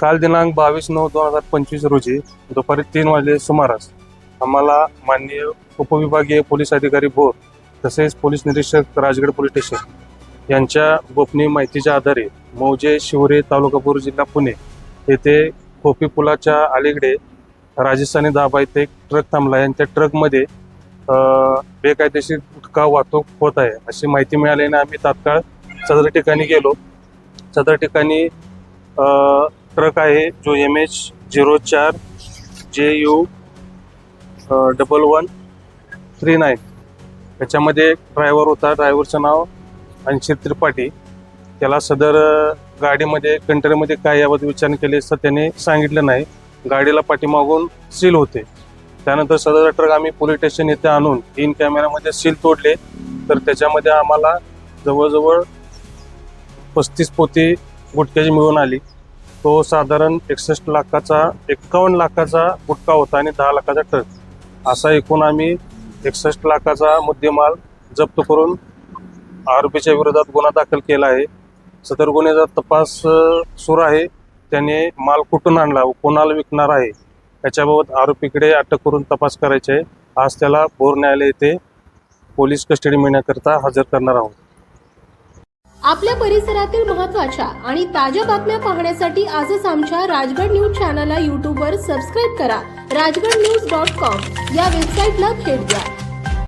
काल दिनांक 22/9/2025 रोजी दुपारी 3 वाजले सुमारास आम्हाला माननीय उपविभागीय पोलीस अधिकारी भोर तसेच पोलीस निरीक्षक राजगड पोलीस स्टेशन यांच्या गोपनीय माहितीच्या आधारे मौजे शिवरे तालुका बोर जिल्हा पुणे येथे खोपी पुलाच्या अलीकडे राजस्थानी दाबा येथे एक ट्रक थांबला आहे आणि त्या ट्रकमध्ये बेकायदेशीर गुटखा वाहतूक होत आहे अशी माहिती मिळाल्याने आम्ही तात्काळ सदर ठिकाणी गेलो. सदर ठिकाणी ट्रक आहे जो MH04 JU 1139 त्याच्यामध्ये एक ड्रायव्हर होता. ड्रायव्हरचं नाव अंशित त्रिपाठी. त्याला सदर गाडीमध्ये कंटेनरमध्ये काय याबद्दल विचारणा केली असता त्याने सांगितलं नाही. गाडीला पाठीमागून सील होते. त्यानंतर सदर ट्रक आम्ही पोलीस स्टेशन येथे आणून 3 कॅमेऱ्यामध्ये सील तोडले तर त्याच्यामध्ये आम्हाला जवळजवळ 35 पोती गुटख्याची मिळून आली. तो साधारण 51 लाखाचा गुटखा होता आणि 10 लाखाचा ट्रक असा एकूण आम्ही 61 लाखाचा मुद्देमाल जप्त करून आरोपीच्या विरोधात गुन्हा दाखल केला आहे. सदर गुन्ह्याचा तपास सुरू आहे. त्याने माल कुठून आणला व कोणाला विकणार आहे याच्याबाबत आरोपीकडे अटक करून तपास करायचे आहे. आज त्याला भोर न्यायालय येथे पोलीस कस्टडी मिळण्याकरता हजर करणार आहोत. आपल्या परिसरातील महत्त्वाच्या आणि ताज्या बातम्या पाहण्यासाठी आजच आमच्या राजगड न्यूज चॅनलला YouTube वर सबस्क्राईब करा. rajgadnews.com या वेबसाईटला भेट द्या.